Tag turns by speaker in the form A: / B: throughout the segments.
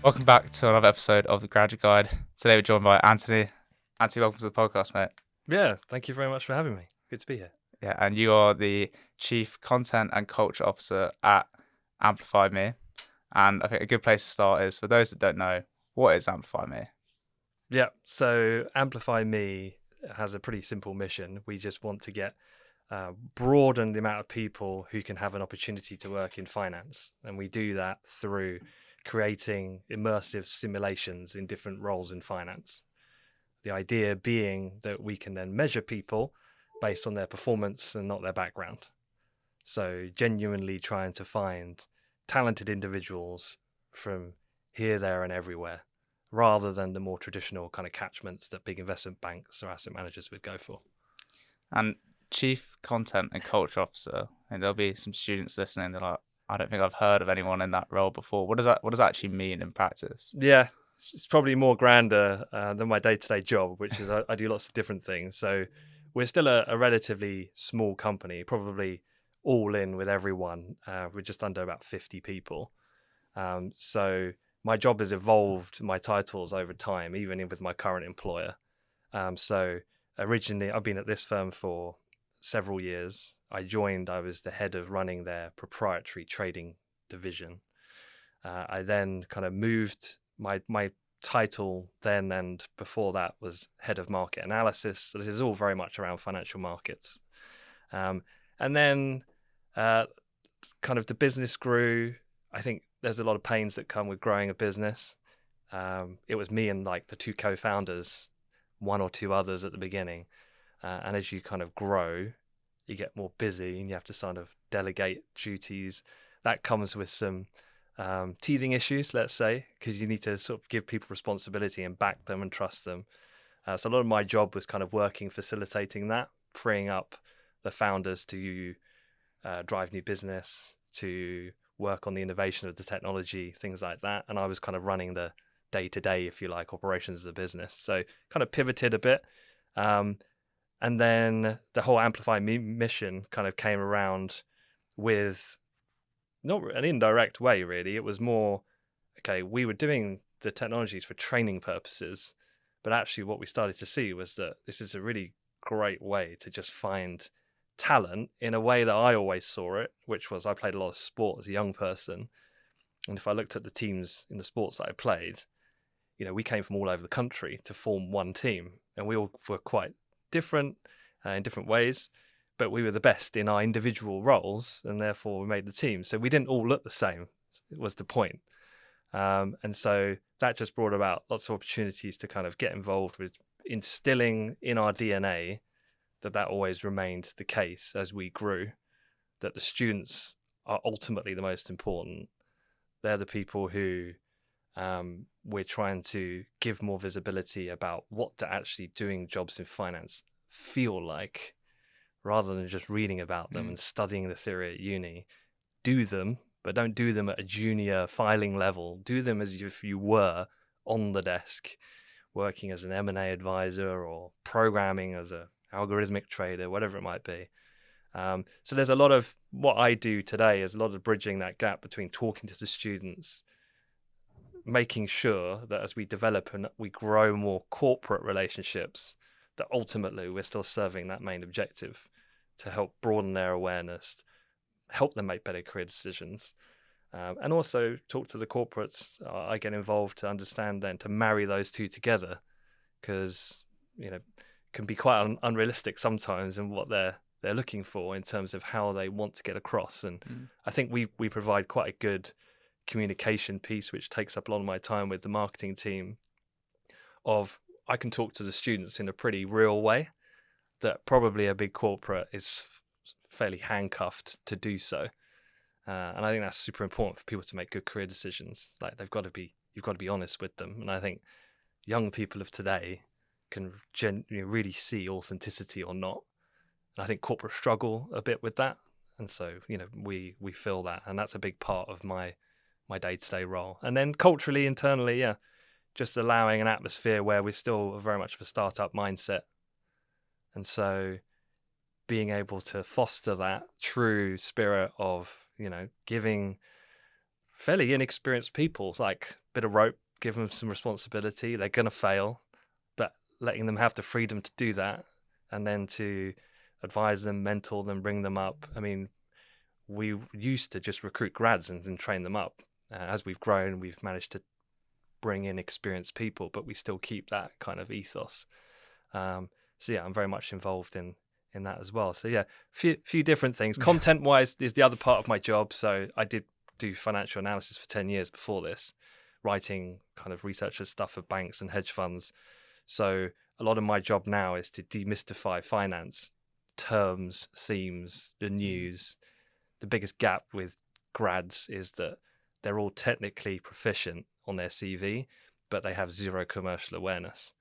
A: Welcome back to another episode of the Graduate Guide. Today we're joined by Anthony. Anthony, welcome to the podcast, mate.
B: Yeah, thank you very much for having me. Good to be here.
A: Yeah, and you are the Chief Content and Culture Officer at AmplifyME. And I think a good place to start is, for those that don't know, what is AmplifyME?
B: Yeah, so AmplifyMe has a pretty simple mission. We just want to broaden the amount of people who can have an opportunity to work in finance. And we do that through creating immersive simulations in different roles in finance. The idea being that we can then measure people based on their performance and not their background. So genuinely trying to find talented individuals from here, there, and everywhere, rather than the more traditional kind of catchments that big investment banks or asset managers would go for.
A: And Chief Content and Culture Officer, and there'll be some students listening, they're like, I don't think I've heard of anyone in that role before. What does that actually mean in practice?
B: Yeah, it's probably more grander than my day-to-day job, which is I do lots of different things. So we're still a relatively small company, probably all in with everyone. We're just under about 50 people. So my job has evolved, my titles over time, even with my current employer. So originally, I've been at this firm for several years. I was the head of running their proprietary trading division. I then kind of moved my title then and before that was head of market analysis. So this is all very much around financial markets. And then kind of the business grew. I think there's a lot of pains that come with growing a business. It was me and like the two co-founders, one or two others at the beginning. And as you kind of grow, you get more busy and you have to sort of delegate duties. That comes with some teething issues, let's say, because you need to sort of give people responsibility and back them and trust them. So a lot of my job was kind of facilitating that, freeing up the founders to drive new business, to work on the innovation of the technology, things like that. And I was kind of running the day-to-day, if you like, operations of the business. So kind of pivoted a bit. And then the whole AmplifyMe mission kind of came around with not an indirect way, really. It was more, okay, we were doing the technologies for training purposes, but actually what we started to see was that this is a really great way to just find talent in a way that I always saw it, which was I played a lot of sport as a young person. And if I looked at the teams in the sports that I played, we came from all over the country to form one team, and we all were quite different in different ways, but we were the best in our individual roles, and therefore we made the team. So we didn't all look the same, was the point. And so that just brought about lots of opportunities to kind of get involved with instilling in our DNA that always remained the case as we grew, that the students are ultimately the most important. They're the people who we're trying to give more visibility about what to actually doing jobs in finance feel like, rather than just reading about them and studying the theory at uni. Do them, but don't do them at a junior filing level. Do them as if you were on the desk, working as an M&A advisor or programming as a algorithmic trader, whatever it might be. So there's a lot of what I do today is a lot of bridging that gap between talking to the students, making sure that as we develop and we grow more corporate relationships, that ultimately we're still serving that main objective to help broaden their awareness, help them make better career decisions, and also talk to the corporates. I get involved to understand then to marry those two together, because can be quite unrealistic sometimes in what they're looking for in terms of how they want to get across. And I think we provide quite a good communication piece, which takes up a lot of my time with the marketing team. Of I can talk to the students in a pretty real way that probably a big corporate is fairly handcuffed to do so. And I think that's super important for people to make good career decisions. Like you've got to be honest with them. And I think young people of today can really see authenticity or not. And I think corporate struggle a bit with that. And so, we feel that. And that's a big part of my day-to-day role. And then culturally, internally, just allowing an atmosphere where we're still very much of a startup mindset. And so being able to foster that true spirit of, giving fairly inexperienced people. It's like a bit of rope, give them some responsibility. They're going to fail, but letting them have the freedom to do that, and then to advise them, mentor them, bring them up. I mean, we used to just recruit grads and train them up. As we've grown, we've managed to bring in experienced people, but we still keep that kind of ethos. So yeah, I'm very much involved in that as well. So yeah, few different things. Content wise is the other part of my job. So I did do financial analysis for 10 years before this, writing kind of research stuff for banks and hedge funds. So a lot of my job now is to demystify finance terms, themes, the news. The biggest gap with grads is that they're all technically proficient on their CV, but they have zero commercial awareness.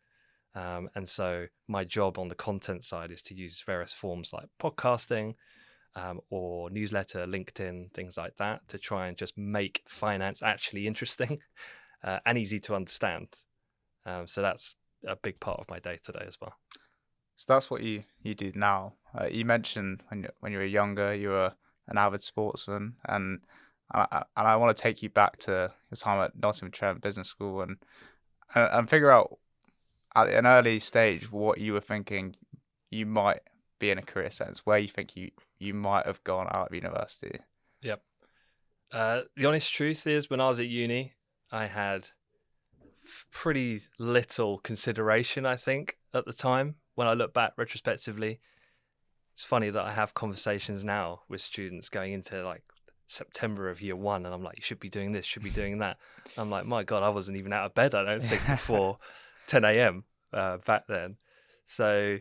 B: And so my job on the content side is to use various forms like podcasting or newsletter, LinkedIn, things like that, to try and just make finance actually interesting and easy to understand. So that's a big part of my day today as well.
A: So that's what you do now. You mentioned when you were younger, you were an avid sportsman, and I want to take you back to your time at Nottingham Trent Business School and figure out at an early stage what you were thinking you might be in a career sense, where you think you might have gone out of university.
B: Yep. The honest truth is, when I was at uni, I had pretty little consideration, I think, at the time. When I look back retrospectively, it's funny that I have conversations now with students going into like September of year one, and I'm like, you should be doing this, should be doing that. I'm like, my God, I wasn't even out of bed, I don't think, before 10 a.m. Back then. So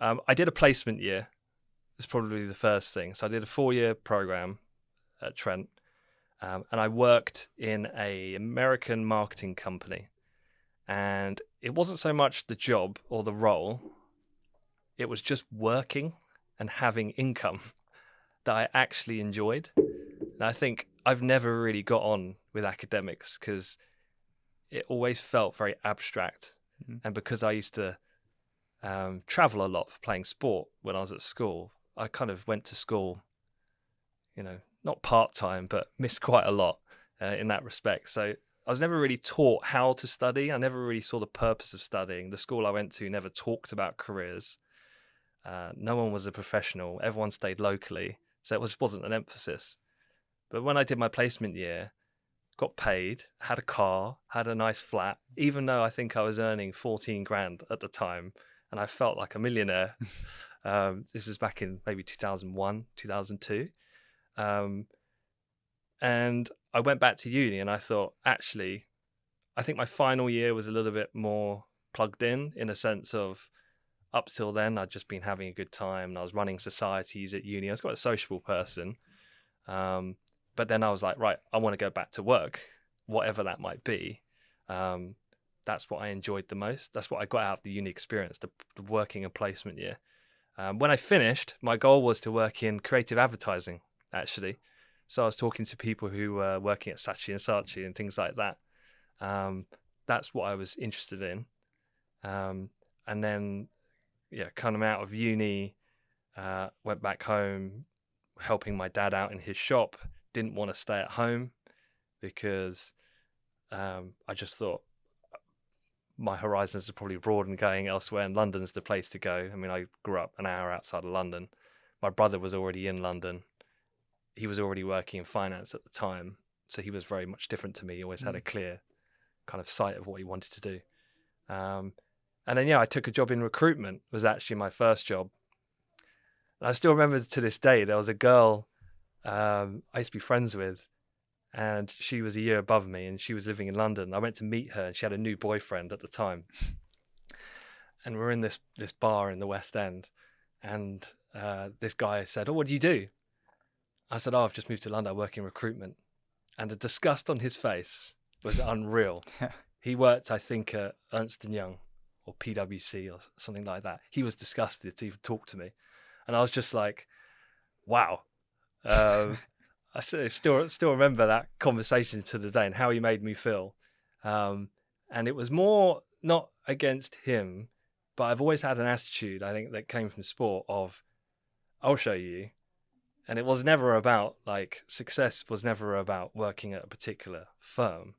B: I did a placement year. It's probably the first thing. So I did a 4-year program at Trent, and I worked in a American marketing company. And it wasn't so much the job or the role, it was just working and having income that I actually enjoyed. And I think I've never really got on with academics because it always felt very abstract. Mm-hmm. And because I used to travel a lot for playing sport when I was at school, I kind of went to school, not part-time, but missed quite a lot in that respect. So I was never really taught how to study. I never really saw the purpose of studying. The school I went to never talked about careers. No one was a professional. Everyone stayed locally. So it just wasn't an emphasis. But when I did my placement year, got paid, had a car, had a nice flat, even though I think I was earning 14 grand at the time, and I felt like a millionaire. This was back in maybe 2001, 2002. And I went back to uni and I thought, actually, I think my final year was a little bit more plugged in a sense of, up till then, I'd just been having a good time and I was running societies at uni. I was quite a sociable person. But then I was like, right, I want to go back to work, whatever that might be. That's what I enjoyed the most. That's what I got out of the uni experience, the working and placement year. When I finished, my goal was to work in creative advertising, actually. So I was talking to people who were working at Saatchi and Saatchi and things like that. That's what I was interested in. And then, coming out of uni, went back home, helping my dad out in his shop. Didn't want to stay at home because I just thought my horizons are probably broadened going elsewhere, and London's the place to go. I mean, I grew up an hour outside of London. My brother was already in London. He was already working in finance at the time, so he was very much different to me. He always had a clear kind of sight of what he wanted to do. And then, I took a job in recruitment. Was actually my first job. And I still remember to this day, there was a girl I used to be friends with, and she was a year above me, and she was living in London. I went to meet her, and she had a new boyfriend at the time. And we're in this bar in the West End, and this guy said, "Oh, what do you do?" I said, "Oh, I've just moved to London. I work in recruitment." And the disgust on his face was unreal. He worked, I think, at Ernst & Young or PwC or something like that. He was disgusted to even talk to me. And I was just like, wow. I still remember that conversation to the day and how he made me feel. And it was more not against him, but I've always had an attitude, I think, that came from sport of, I'll show you. And it was never about like success was never about working at a particular firm.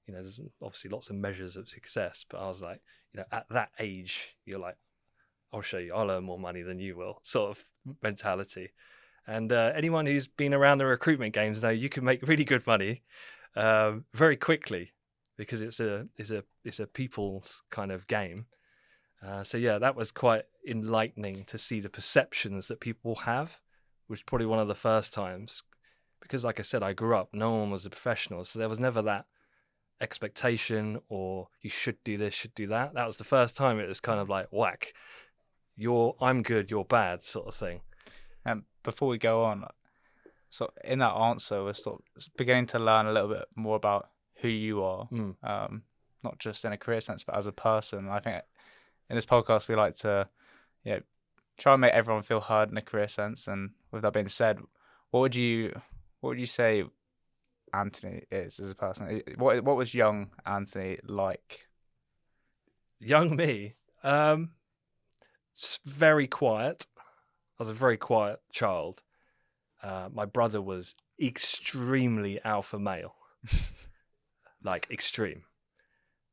B: You know, there's obviously lots of measures of success, but I was like, you know, at that age, you're like, I'll show you, I'll earn more money than you will, sort of mentality. And anyone who's been around the recruitment games know you can make really good money very quickly because it's a people's kind of game. So yeah, that was quite enlightening to see the perceptions that people have, which is probably one of the first times. Because like I said, I grew up, no one was a professional, so there was never that expectation or you should do this, should do that. That was the first time it was kind of like whack. I'm good, you're bad, sort of thing.
A: And before we go on, so in that answer, we're sort of beginning to learn a little bit more about who you are, not just in a career sense, but as a person. I think in this podcast, we like to, you know, try and make everyone feel heard in a career sense. And with that being said, what would you say Anthony is as a person? What was young Anthony like?
B: Young me, very quiet. I was a very quiet child. My brother was extremely alpha male, like extreme.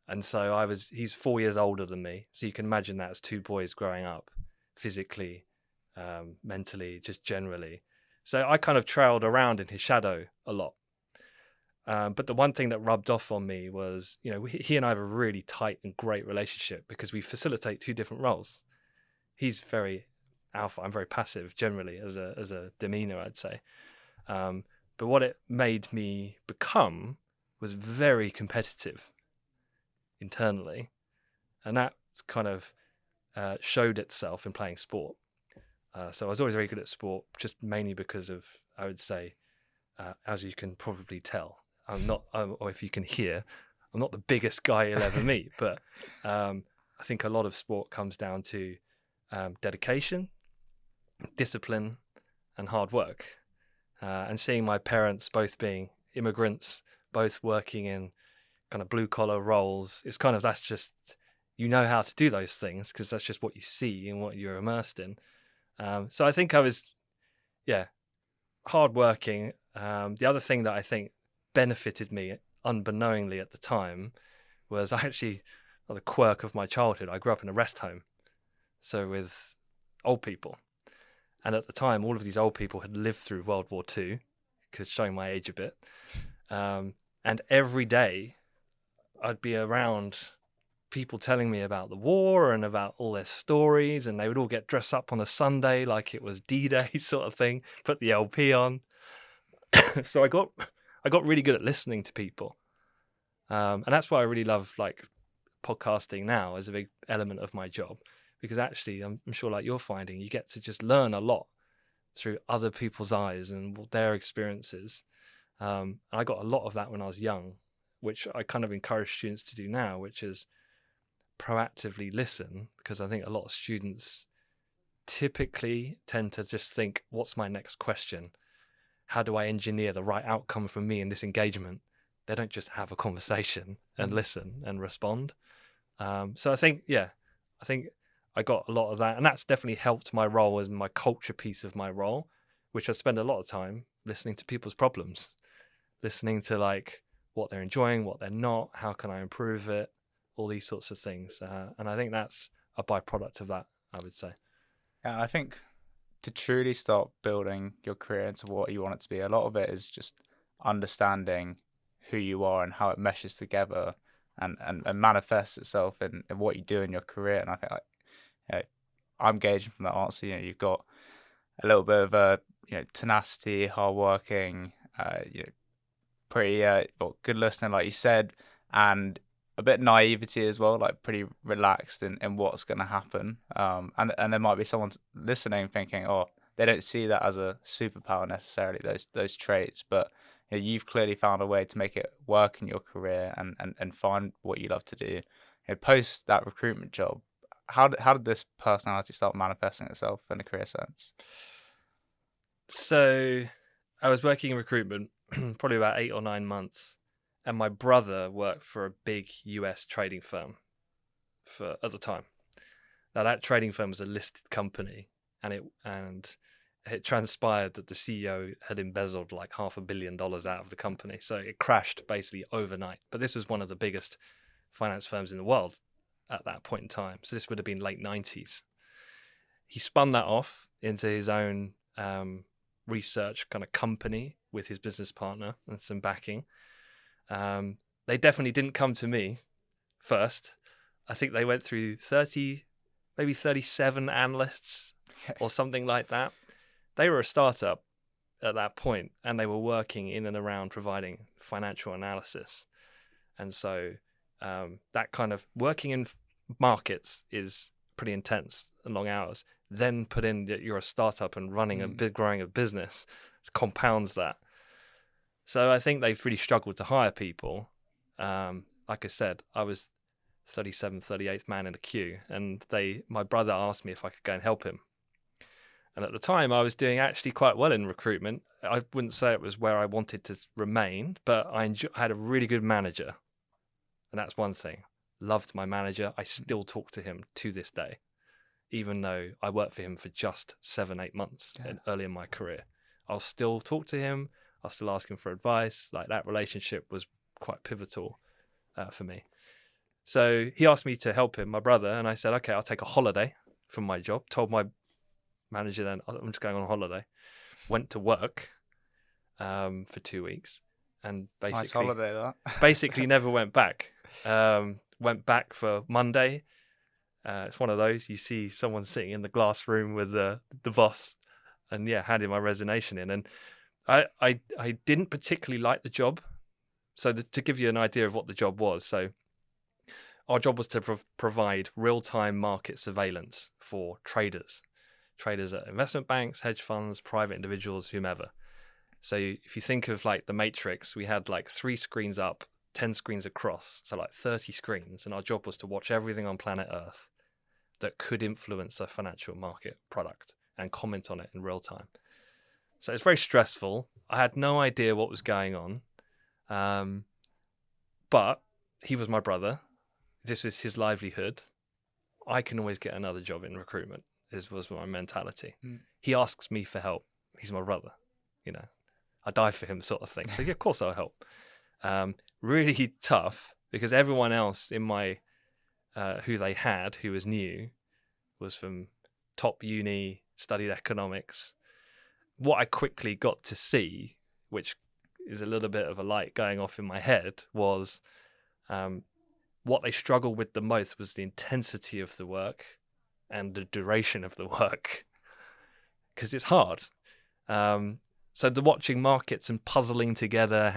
B: And so he's 4 years older than me. So you can imagine that as two boys growing up physically, mentally, just generally. So I kind of trailed around in his shadow a lot. But the one thing that rubbed off on me was, you know, he and I have a really tight and great relationship because we facilitate two different roles. He's very alpha. I'm very passive generally as a demeanor, I'd say. But what it made me become was very competitive internally, and that kind of showed itself in playing sport. So I was always very good at sport, just mainly because of, I would say, as you can probably tell, I'm not, or if you can hear, I'm not the biggest guy you'll ever meet, but I think a lot of sport comes down to dedication, discipline, and hard work. And seeing my parents both being immigrants, both working in kind of blue collar roles, it's kind of, that's just, you know how to do those things because that's just what you see and what you're immersed in. So I think I was, hardworking. The other thing that I think benefited me unbeknowingly at the time was actually the quirk of my childhood. I grew up in a rest home, so with old people. And at the time, all of these old people had lived through World War II, because showing my age a bit. And every day I'd be around people telling me about the war and about all their stories, and they would all get dressed up on a Sunday like it was D-Day sort of thing, put the LP on. So I got really good at listening to people. And that's why I really love like podcasting now as a big element of my job, because actually I'm sure like you're finding, you get to just learn a lot through other people's eyes and their experiences. And I got a lot of that when I was young, which I kind of encourage students to do now, which is proactively listen, because I think a lot of students typically tend to just think, what's my next question? How do I engineer the right outcome for me in this engagement? They don't just have a conversation and listen and respond. So I think I got a lot of that, and that's definitely helped my role as my culture piece of my role, which I spend a lot of time listening to people's problems, listening to like what they're enjoying, what they're not, how can I improve it, all these sorts of things. And I think that's a byproduct of that, I would say.
A: Yeah, I think to truly start building your career into what you want it to be, a lot of it is just understanding who you are and how it meshes together and manifests itself in what you do in your career. And I think I'm gauging from that answer, you've got a little bit of tenacity, hardworking, pretty good listening, like you said, and a bit naivety as well, like pretty relaxed in what's going to happen. And there might be someone listening thinking, oh, they don't see that as a superpower necessarily, those traits, but you've clearly found a way to make it work in your career and find what you love to do. Post that recruitment job, how did this personality start manifesting itself in a career sense?
B: So I was working in recruitment probably about 8 or 9 months, and my brother worked for a big US trading firm at the time. Now that trading firm was a listed company, and it transpired that the CEO had embezzled like $500 million out of the company. So it crashed basically overnight. But this was one of the biggest finance firms in the world at that point in time. So this would have been late 90s. He spun that off into his own research kind of company with his business partner and some backing. They definitely didn't come to me first. I think they went through 30, maybe 37 analysts or something like that. They were a startup at that point, and they were working in and around providing financial analysis. And so that kind of working in markets is pretty intense and long hours. Then put in that you're a startup and running growing a business, compounds that. So I think they've really struggled to hire people. Like I said, I was 37th, 38th man in the queue, and my brother asked me if I could go and help him. And at the time, I was doing actually quite well in recruitment. I wouldn't say it was where I wanted to remain, but I had a really good manager. And that's one thing. Loved my manager. I still talk to him to this day, even though I worked for him for just 7-8 months early in my career. I'll still talk to him. I'll still ask him for advice. Like, that relationship was quite pivotal for me. So he asked me to help him, my brother, and I said, okay, I'll take a holiday from my job. Told my manager then, I'm just going on holiday. Went to work for 2 weeks, and basically,
A: nice holiday, that.
B: basically never went back. Went back for Monday. It's one of those, you see someone sitting in the glass room with the boss, and handed my resignation in. And I didn't particularly like the job. So to give you an idea of what the job was, so our job was to provide real-time market surveillance for traders at investment banks, hedge funds, private individuals, whomever. So if you think of like the Matrix, we had like 3 screens up, 10 screens across, so like 30 screens. And our job was to watch everything on planet Earth that could influence a financial market product and comment on it in real time. So it's very stressful. I had no idea what was going on. But he was my brother. This is his livelihood. I can always get another job in recruitment. This was my mentality. He asks me for help. He's my brother. I die for him, sort of thing. So of course I'll help. Really tough, because everyone else in my who they had, who was new, was from top uni, studied economics. What I quickly got to see, which is a little bit of a light going off in my head, was what they struggled with the most was the intensity of the work and the duration of the work, because it's hard. So the watching markets and puzzling together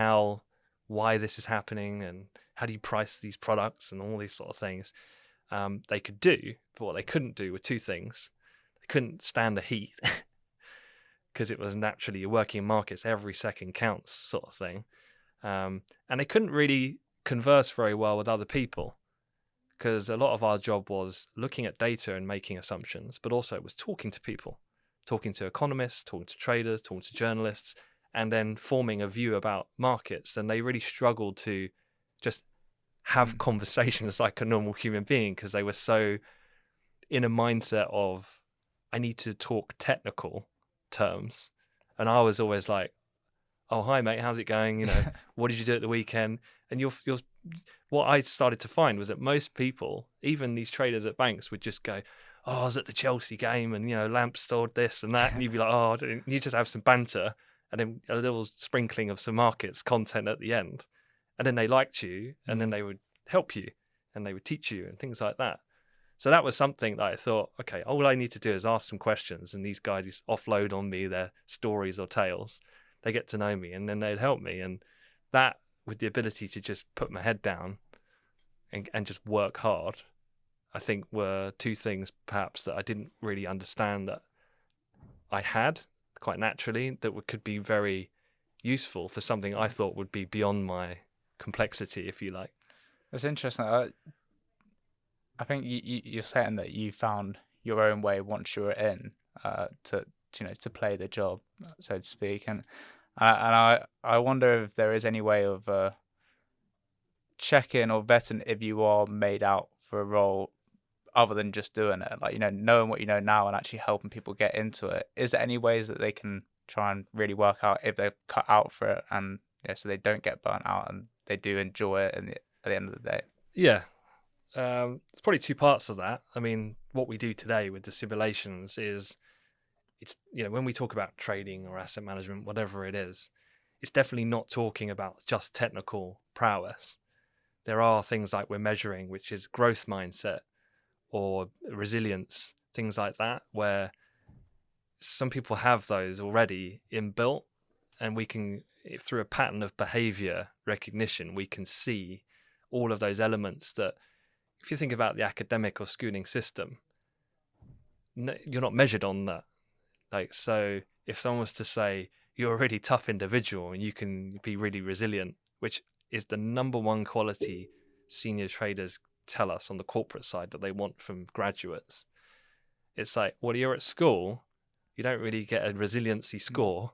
B: why this is happening and how do you price these products and all these sort of things, they could do, but what they couldn't do were 2 things. They couldn't stand the heat, because it was naturally, you're working in markets, every second counts, sort of thing. And they couldn't really converse very well with other people, because a lot of our job was looking at data and making assumptions, but also it was talking to people, talking to economists, talking to traders, talking to journalists, and then forming a view about markets. And they really struggled to just have conversations like a normal human being, because they were so in a mindset of, I need to talk technical terms. And I was always like, oh, hi mate, how's it going? What did you do at the weekend? And what I started to find was that most people, even these traders at banks, would just go, oh, I was at the Chelsea game and, Lamp stored this and that. And you'd be like, oh, you just have some banter and then a little sprinkling of some markets content at the end. And then they liked you, and then they would help you and they would teach you and things like that. So that was something that I thought, okay, all I need to do is ask some questions, and these guys offload on me their stories or tales. They get to know me, and then they'd help me. And that, with the ability to just put my head down and just work hard, I think were 2 things perhaps that I didn't really understand that I had quite naturally, that could be very useful for something I thought would be beyond my complexity, if you like.
A: It's interesting. I think you're saying that you found your own way once you were in to play the job, so to speak, and I wonder if there is any way of checking or vetting if you are made out for a role other than just doing it? Like, knowing what you know now and actually helping people get into it. Is there any ways that they can try and really work out if they're cut out for it, and so they don't get burnt out and they do enjoy it at the end of the day?
B: Yeah. It's probably two parts of that. I mean, what we do today with the simulations is it's, when we talk about trading or asset management, whatever it is, it's definitely not talking about just technical prowess. There are things like we're measuring, which is growth mindset or resilience, things like that, where some people have those already inbuilt, and we can, through a pattern of behavior recognition, we can see all of those elements that, if you think about the academic or schooling system, you're not measured on that. Like, so if someone was to say, you're a really tough individual and you can be really resilient, which is the number one quality senior traders tell us on the corporate side that they want from graduates. It's like, well, you're at school, you don't really get a resiliency score.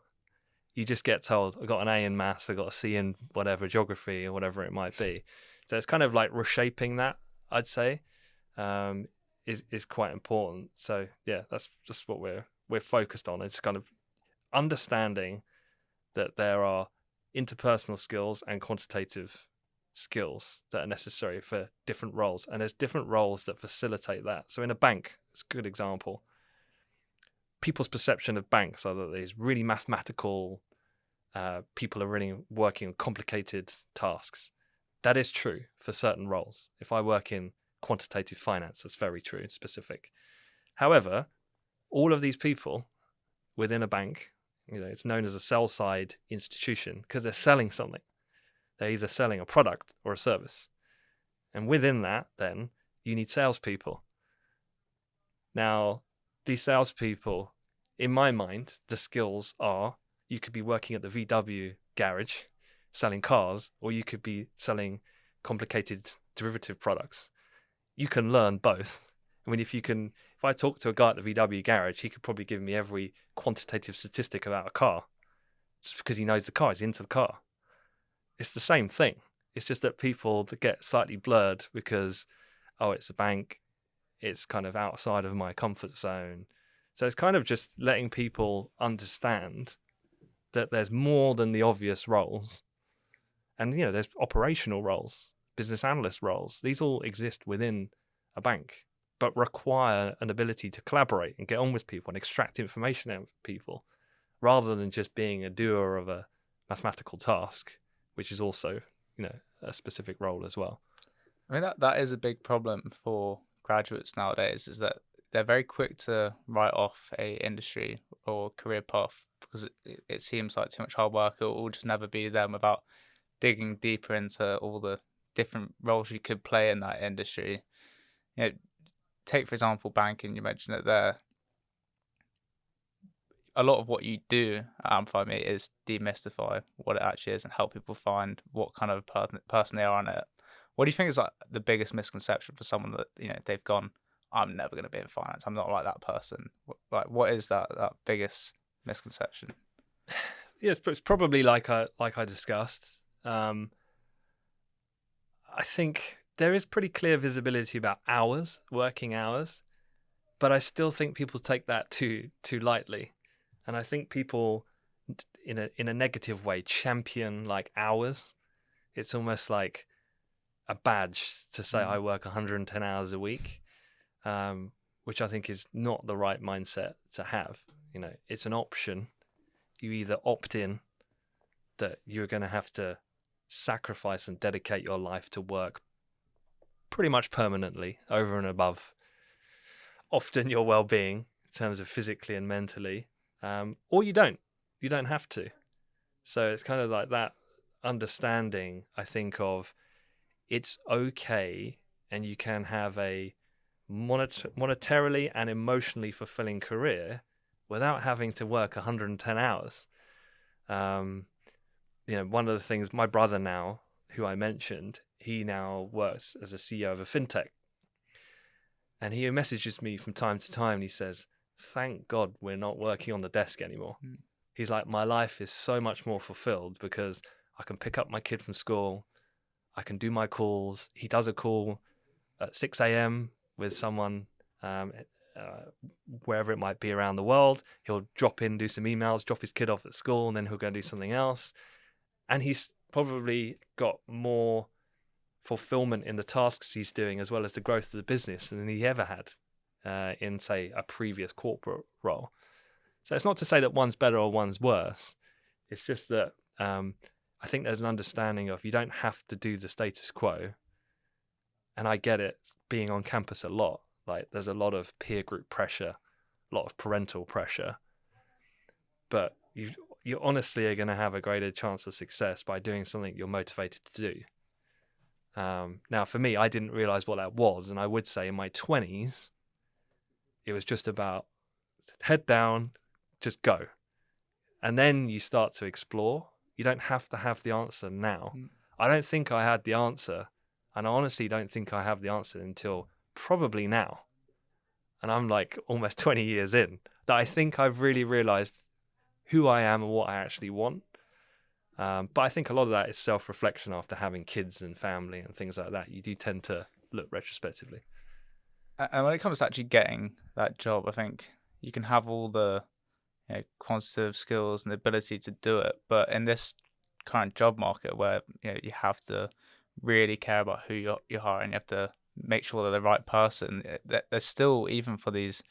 B: You just get told, I got an A in maths, I got a C in whatever, geography or whatever it might be. So it's kind of like reshaping that, I'd say, is quite important. So yeah, that's just what we're focused on. It's kind of understanding that there are interpersonal skills and quantitative skills that are necessary for different roles, and there's different roles that facilitate that. So in a bank, it's a good example. People's perception of banks are that these really mathematical people are really working on complicated tasks. That is true for certain roles. If I work in quantitative finance, that's very true, specific. However, all of these people within a bank, it's known as a sell-side institution because they're selling something. They're either selling a product or a service. And within that, then, you need salespeople. Now, these salespeople, in my mind, the skills are, you could be working at the VW garage selling cars, or you could be selling complicated derivative products. You can learn both. I mean, if I talk to a guy at the VW garage, he could probably give me every quantitative statistic about a car just because he knows the car, he's into the car. It's the same thing. It's just that people get slightly blurred because, it's a bank, it's kind of outside of my comfort zone. So it's kind of just letting people understand that there's more than the obvious roles. And, there's operational roles, business analyst roles. These all exist within a bank, but require an ability to collaborate and get on with people and extract information out of people, rather than just being a doer of a mathematical task, which is also, a specific role as well.
A: I mean, that is a big problem for graduates nowadays, is that they're very quick to write off a industry or career path because it seems like too much hard work. It will just never be them without digging deeper into all the different roles you could play in that industry. Take, for example, banking. You mentioned it there. A lot of what you do at AmplifyME is demystify what it actually is and help people find what kind of person they are in it. What do you think is like the biggest misconception for someone that, they've gone, I'm never going to be in finance, I'm not like that person? Like, what is that biggest misconception?
B: Yeah, it's probably like I discussed. I think there is pretty clear visibility about working hours, but I still think people take that too lightly. And I think people, in a negative way, champion like hours. It's almost like a badge to say I work 110 hours a week, which I think is not the right mindset to have. It's an option. You either opt in that you're going to have to sacrifice and dedicate your life to work pretty much permanently over and above often your well-being in terms of physically and mentally, or you don't have to. So it's kind of like that understanding, I think, of it's okay and you can have a monetarily and emotionally fulfilling career without having to work 110 hours. One of the things, my brother now, who I mentioned, he now works as a CEO of a fintech. And he messages me from time to time and he says, thank God we're not working on the desk anymore. He's like, my life is so much more fulfilled because I can pick up my kid from school, I can do my calls. He does a call at 6 a.m. with someone, um, wherever it might be around the world. He'll drop in, do some emails, drop his kid off at school, and then he'll go and do something else. And he's probably got more fulfillment in the tasks he's doing, as well as the growth of the business, than he ever had in, say, a previous corporate role. So it's not to say that one's better or one's worse. It's just that I think there's an understanding of you don't have to do the status quo. And I get it, being on campus a lot. Like, there's a lot of peer group pressure, a lot of parental pressure. But you honestly are going to have a greater chance of success by doing something you're motivated to do. Now, for me, I didn't realize what that was. And I would say in my 20s, it was just about head down, just go. And then you start to explore. You don't have to have the answer now. I don't think I had the answer. And I honestly don't think I have the answer until probably now. And I'm like almost 20 years in, that I think I've really realized who I am and what I actually want. But I think a lot of that is self-reflection after having kids and family and things like that. You do tend to look retrospectively.
A: And when it comes to actually getting that job, I think you can have all the quantitative skills and the ability to do it, but in this current job market where you have to really care about who you're hiring, you have to make sure they're the right person. There's still, even for these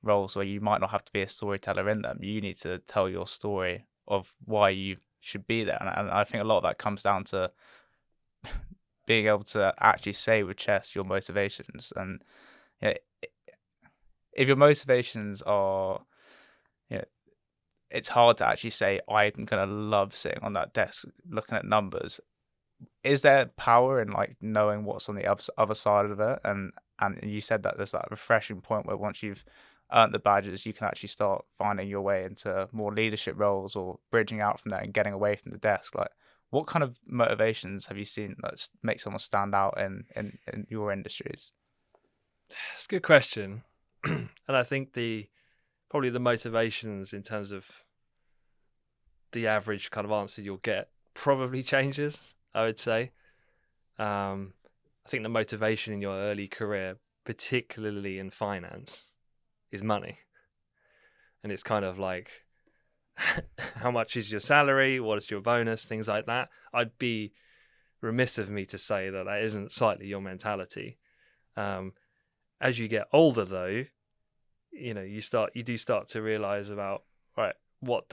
A: roles where you might not have to be a storyteller in them, you need to tell your story of why you should be there. And I think a lot of that comes down to being able to actually say with chest your motivations. And if your motivations are, it's hard to actually say, I'm going to love sitting on that desk looking at numbers. Is there power in like knowing what's on the other side of it? And you said that there's that refreshing point where once you've earned the badges, you can actually start finding your way into more leadership roles or bridging out from that and getting away from the desk. Like, what kind of motivations have you seen that make someone stand out in your industries?
B: It's a good question. And I think probably the motivations in terms of the average kind of answer you'll get probably changes, I would say. I think the motivation in your early career, particularly in finance, is money. And it's kind of like, how much is your salary? What is your bonus? Things like that. I'd be remiss of me to say that isn't slightly your mentality. As you get older, though, you do start to realize about, right, what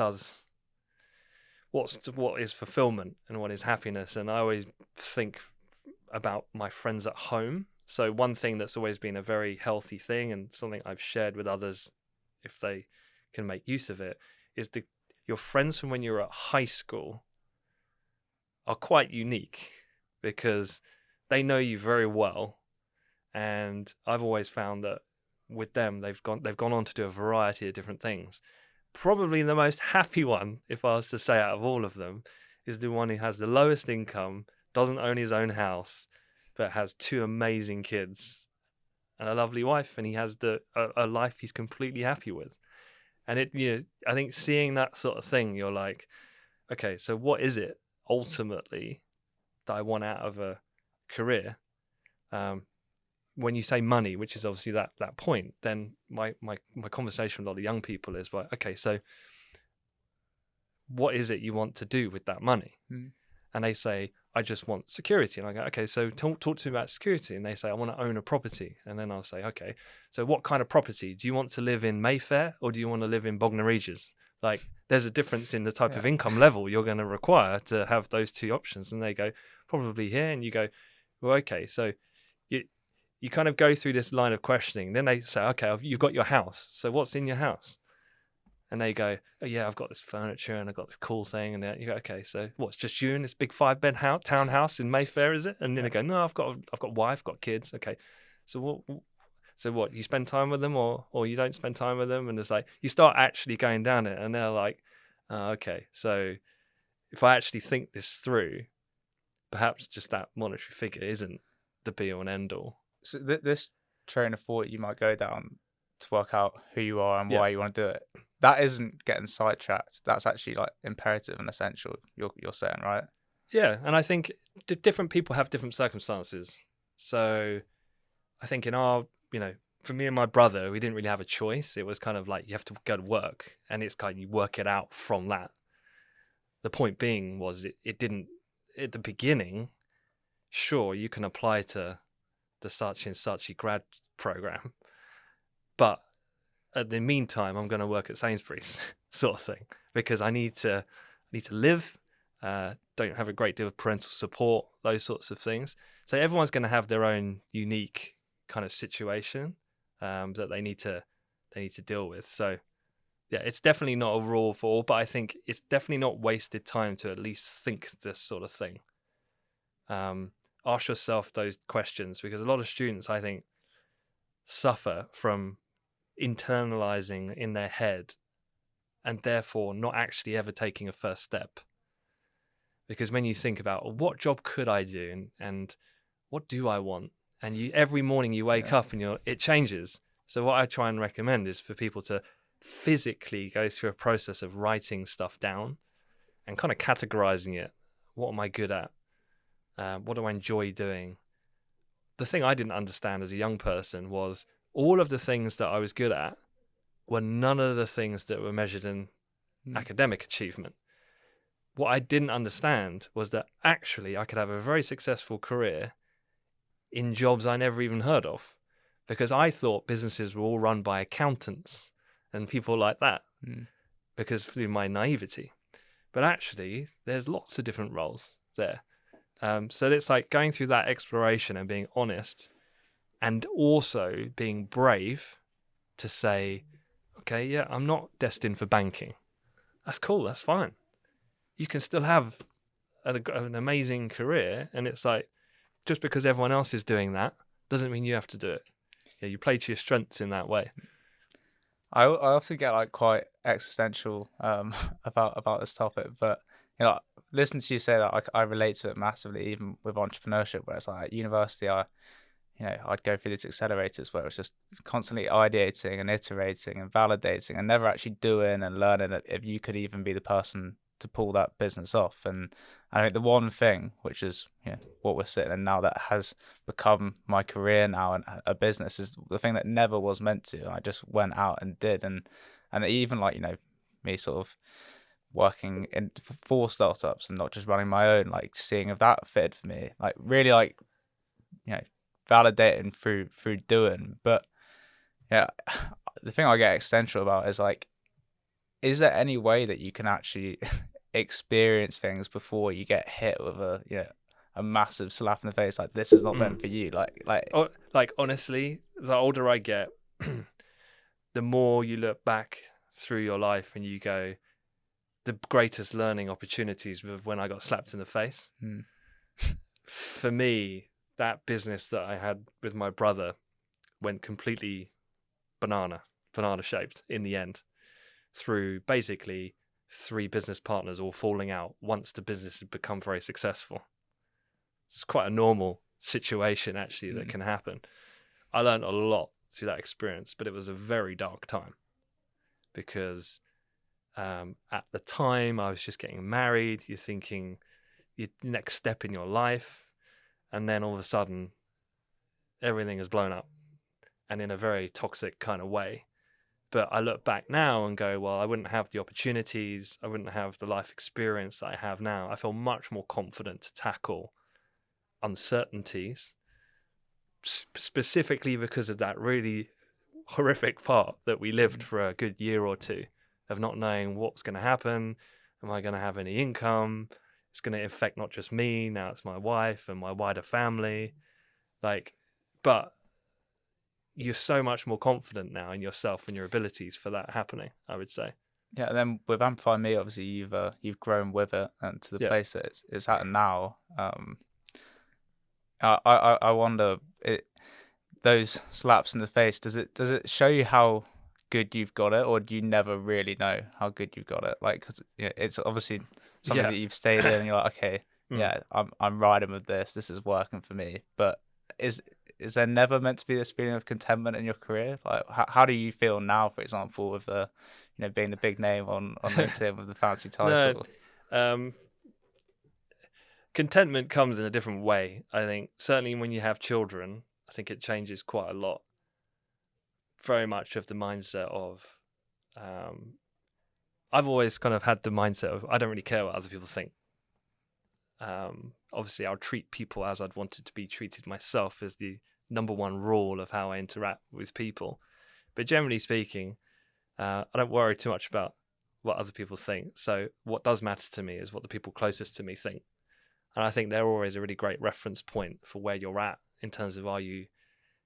B: is fulfillment and what is happiness. And I always think about my friends at home. So one thing that's always been a very healthy thing, and something I've shared with others if they can make use of it, is your friends from when you were at high school are quite unique because they know you very well. And I've always found that with them, they've gone on to do a variety of different things. Probably the most happy one, if I was to say out of all of them, is the one who has the lowest income, doesn't own his own house, but has 2 amazing kids and a lovely wife, and he has a life he's completely happy with. And I think seeing that sort of thing, you're like, okay, so what is it ultimately that I want out of a career? When you say money, which is obviously that point, then my conversation with a lot of young people is like, okay, so what is it you want to do with that money? And they say, I just want security. And I go, okay, so talk to me about security. And they say, I want to own a property. And then I'll say, okay, so what kind of property? Do you want to live in Mayfair or do you want to live in Bognor Regis? Like, there's a difference in the type of income level you're going to require to have those 2 options. And they go, probably here. And you go, well, okay, so you kind of go through this line of questioning. Then they say, okay, you've got your house. So what's in your house? And they go, oh yeah, I've got this furniture and I've got this cool thing. And then you go, okay, so what's just you in this big 5-bed townhouse in Mayfair, is it? And then they go, no, I've got a wife, got kids. Okay, so what? You spend time with them or you don't spend time with them? And it's like you start actually going down it, and they're like, oh, okay, so if I actually think this through, perhaps just that monetary figure isn't the be all and end all.
A: So this train of thought you might go down to work out who you are and why you want to do it, that isn't getting sidetracked. That's actually like imperative and essential, you're saying, right?
B: Yeah, and I think different people have different circumstances. So I think in our for me and my brother, we didn't really have a choice. It was kind of like you have to go to work, and it's kind of you work it out from that. The point being was it didn't, at the beginning, sure, you can apply to the such and such grad program, but at the meantime, I'm going to work at Sainsbury's sort of thing, because I need to live, don't have a great deal of parental support, those sorts of things. So everyone's going to have their own unique kind of situation that they need to deal with. So yeah, it's definitely not a rule for all, but I think it's definitely not wasted time to at least think this sort of thing. Ask yourself those questions, because a lot of students, I think, suffer from internalizing in their head and therefore not actually ever taking a first step. Because when you think about what job could I do and what do I want, and every morning you wake up and it changes. So what I try and recommend is for people to physically go through a process of writing stuff down and kind of categorizing it. What am I good at? What do I enjoy doing? The thing I didn't understand as a young person was all of the things that I was good at were none of the things that were measured in academic achievement. What I didn't understand was that actually I could have a very successful career in jobs I never even heard of, because I thought businesses were all run by accountants and people like that, because through my naivety. But actually, there's lots of different roles there. So it's like going through that exploration and being honest, and also being brave to say, okay, yeah, I'm not destined for banking. That's cool. That's fine. You can still have an amazing career. And it's like, just because everyone else is doing that doesn't mean you have to do it. Yeah, you play to your strengths in that way.
A: I often get like quite existential about this topic, but listen to you say that, I relate to it massively, even with entrepreneurship, where it's like at university, I'd go through these accelerators where it's just constantly ideating and iterating and validating and never actually doing and learning if you could even be the person to pull that business off. And I think the one thing, which is what we're sitting in now, that has become my career now and a business, is the thing that never was meant to. I just went out and did, and even like me sort of working in for startups and not just running my own, like seeing if that fitted for me, like really like validating through doing. But yeah, the thing I get existential about is like, is there any way that you can actually experience things before you get hit with a massive slap in the face, like this is not meant for you? Like
B: Honestly, the older I get, the more you look back through your life and you go, the greatest learning opportunities were when I got slapped in the face. For me, that business that I had with my brother went completely banana shaped in the end, through basically 3 business partners all falling out once the business had become very successful. It's quite a normal situation actually that can happen. I learned a lot through that experience, but it was a very dark time, because at the time I was just getting married. You're thinking your next step in your life, and then all of a sudden everything is blown up, and in a very toxic kind of way. But I look back now and go, well, I wouldn't have the opportunities, I wouldn't have the life experience that I have now. I feel much more confident to tackle uncertainties, specifically because of that really horrific part that we lived for a good year or two, of not knowing what's going to happen. Am I going to have any income? It's going to affect not just me, now it's my wife and my wider family. But you're so much more confident now in yourself and your abilities for that happening, I would say.
A: Yeah, and then with AmplifyME, obviously you've grown with it and to the place that it's at now. I wonder, those slaps in the face, does it show you how good you've got it, or do you never really know how good you've got it? Like, 'cause it's obviously something that you've stayed in, and you're like, okay, I'm riding with this. This is working for me. But is there never meant to be this feeling of contentment in your career? Like, how do you feel now, for example, with being the big name on LinkedIn with the fancy title?
B: No, contentment comes in a different way. I think certainly when you have children, I think it changes quite a lot. very much of the mindset of, I've always kind of had the mindset of I don't really care what other people think. Obviously, I'll treat people as I'd wanted to be treated myself is the number one rule of how I interact with people. But generally speaking, I don't worry too much about what other people think. So what does matter to me is what the people closest to me think. And I think they're always a really great reference point for where you're at in terms of are you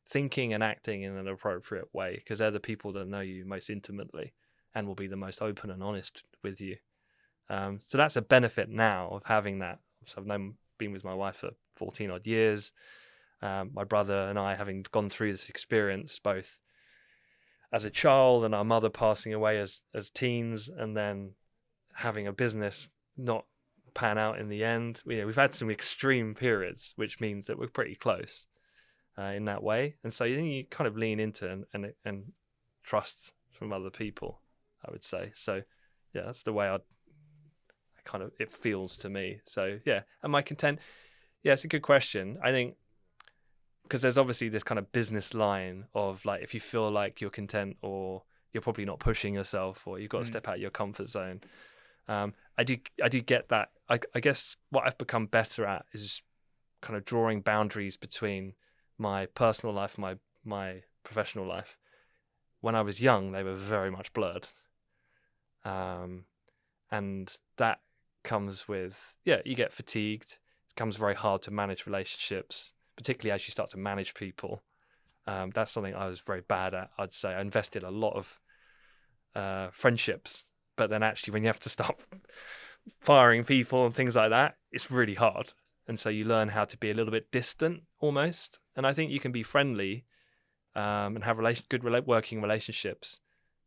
B: thinking and acting in an appropriate way, because they're the people that know you most intimately and will be the most open and honest with you. So that's a benefit now of having that. So I've been with my wife for 14 odd years. My brother and I having gone through this experience, both as a child and our mother passing away as teens, and then having a business not pan out in the end. We've had some extreme periods, which means that we're pretty close in that way. And so you kind of lean into and trust from other people, I would say. So yeah, that's the way it feels to me. So yeah, am I content? Yeah, it's a good question. I think because there's obviously this kind of business line of like, if you feel like you're content or you're probably not pushing yourself or you've got to step out of your comfort zone. I do get that. I guess what I've become better at is kind of drawing boundaries between my personal life and my professional life. When I was young, they were very much blurred. And that comes with, you get fatigued. It becomes very hard to manage relationships, particularly as you start to manage people. That's something I was very bad at, I'd say. I invested a lot of friendships, but then actually when you have to start firing people and things like that, it's really hard. And so you learn how to be a little bit distant almost. And I think you can be friendly and have good working relationships.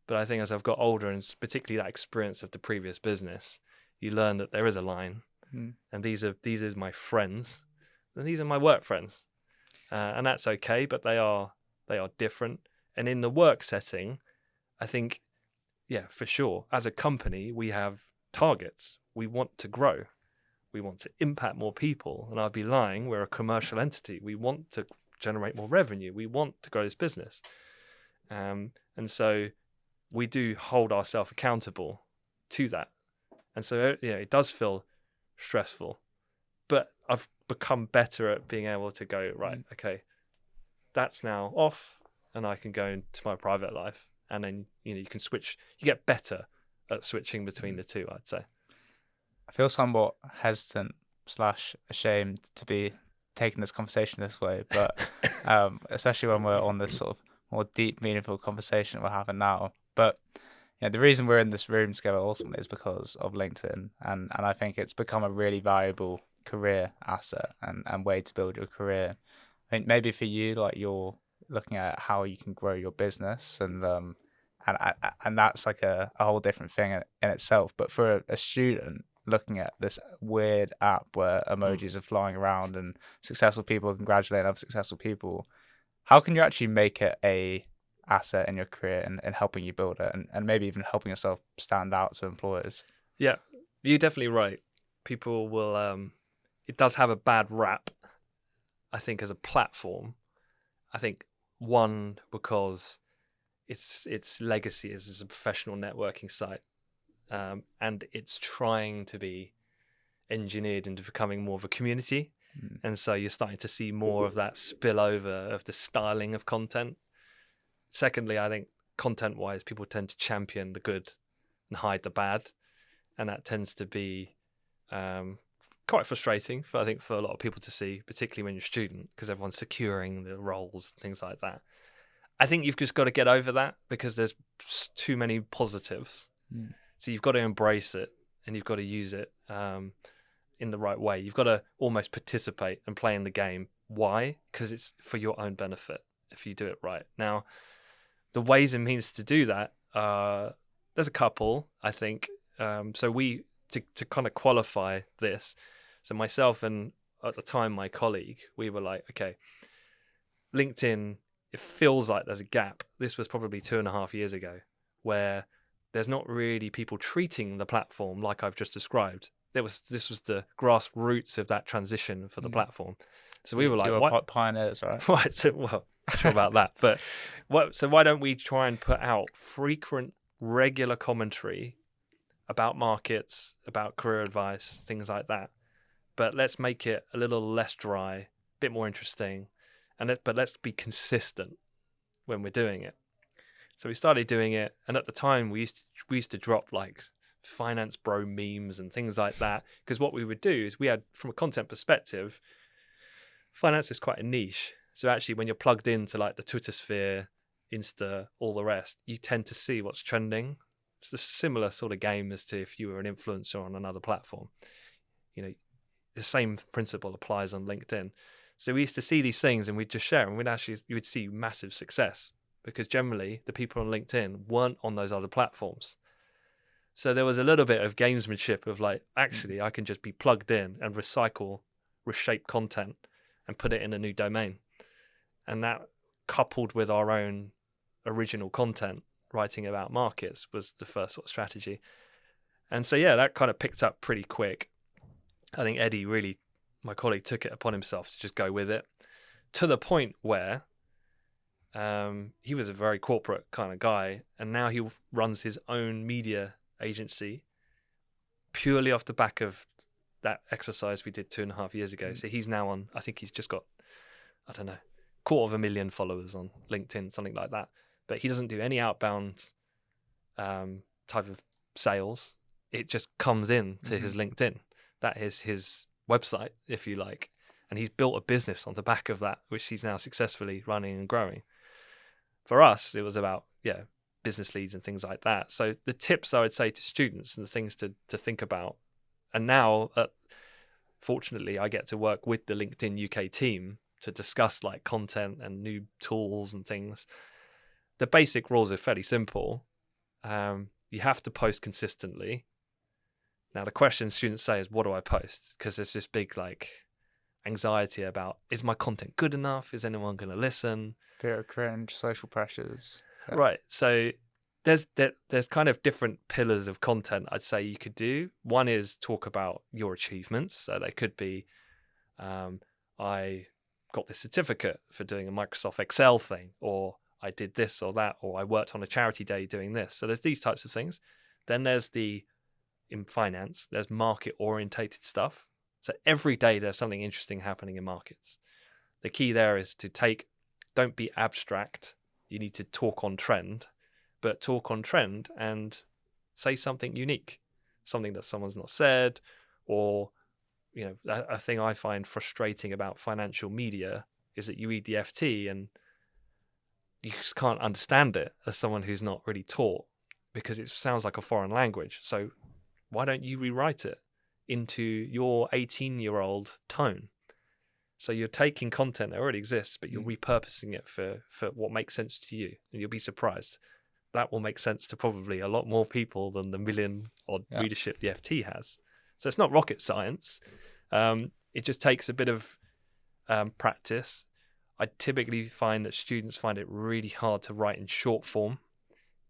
B: But I think as I've got older, and particularly that experience of the previous business, you learn that there is a line. And these are my friends, and these are my work friends. And that's okay, but they are different. And in the work setting, I think, for sure, as a company, we have targets. We want to grow. We want to impact more people. And I'd be lying, we're a commercial entity. We want to generate more revenue. We want to grow this business. And so we do hold ourselves accountable to that. And so, it does feel stressful, but I've become better at being able to go, right, okay, that's now off and I can go into my private life. And then, you can switch, you get better at switching between the two, I'd say.
A: I feel somewhat hesitant / ashamed to be taking this conversation this way, but especially when we're on this sort of more deep, meaningful conversation we're having now. But the reason we're in this room together ultimately is because of LinkedIn, and I think it's become a really valuable career asset and way to build your career. I think maybe for you, like, you're looking at how you can grow your business, and that's like a whole different thing in itself. But for a student looking at this weird app where emojis are flying around and successful people congratulating other successful people, how can you actually make it a asset in your career and helping you build it and maybe even helping yourself stand out to employers?
B: Yeah, you're definitely right. People will, it does have a bad rap, I think, as a platform. I think, one, because its legacy is as a professional networking site, and it's trying to be engineered into becoming more of a community. And so you're starting to see more of that spillover of the styling of content. Secondly, I think content-wise, people tend to champion the good and hide the bad, and that tends to be quite frustrating for a lot of people to see, particularly when you're a student, because everyone's securing the roles, things like that. I think you've just got to get over that because there's too many positives. So you've got to embrace it and you've got to use it in the right way. You've got to almost participate and play in the game. Why? Because it's for your own benefit if you do it right. Now, the ways and means to do that, there's a couple, I think. So we, to kind of qualify this, so myself and at the time my colleague, we were like, okay, LinkedIn, it feels like there's a gap. This was probably 2.5 years ago, where there's not really people treating the platform like I've just described. This was the grassroots of that transition for the platform. So we were like,
A: you were
B: what?
A: pioneers, right?
B: Right. So, well, not sure about that, but so why don't we try and put out frequent, regular commentary about markets, about career advice, things like that. But let's make it a little less dry, a bit more interesting, but let's be consistent when we're doing it. So we started doing it, and at the time we used to drop like finance bro memes and things like that, because what we would do is we had, from a content perspective, finance is quite a niche. So actually, when you're plugged into like the Twitter sphere, Insta, all the rest, you tend to see what's trending. It's the similar sort of game as to if you were an influencer on another platform. You know, the same principle applies on LinkedIn. So we used to see these things and we'd just share them. You would see massive success, because generally the people on LinkedIn weren't on those other platforms. So there was a little bit of gamesmanship of like, actually, I can just be plugged in and reshape content and put it in a new domain. And that, coupled with our own original content, writing about markets, was the first sort of strategy. And so, yeah, that kind of picked up pretty quick. I think Eddie really, my colleague, took it upon himself to just go with it, to the point where he was a very corporate kind of guy, and now he runs his own media agency purely off the back of that exercise we did 2.5 years ago. So he's now on, I think he's just got, I don't know, 250,000 followers on LinkedIn, something like that. But he doesn't do any outbound type of sales. It just comes in to his LinkedIn. That is his website, if you like. And he's built a business on the back of that, which he's now successfully running and growing. For us, it was about, business leads and things like that. So the tips I would say to students and the things to think about. And now, fortunately, I get to work with the LinkedIn UK team to discuss like content and new tools and things. The basic rules are fairly simple. You have to post consistently. Now, the question students say is, what do I post? Because there's this big like anxiety about, is my content good enough? Is anyone going to listen?
A: Fear of cringe, social pressures. Yeah.
B: Right. So there's kind of different pillars of content I'd say you could do. One is talk about your achievements. So they could be, I got this certificate for doing a Microsoft Excel thing, or I did this or that, or I worked on a charity day doing this. So there's these types of things. Then there's in finance, there's market orientated stuff. So every day there's something interesting happening in markets. The key there is to don't be abstract. You need to talk on trend, but talk on trend and say something unique, something that someone's not said, or, a thing I find frustrating about financial media is that you read the FT and you just can't understand it as someone who's not really taught, because it sounds like a foreign language. So why don't you rewrite it into your 18-year-old tone? So you're taking content that already exists, but you're repurposing it for what makes sense to you. And you'll be surprised. That will make sense to probably a lot more people than the million odd readership the FT has. So it's not rocket science. It just takes a bit of practice. I typically find that students find it really hard to write in short form,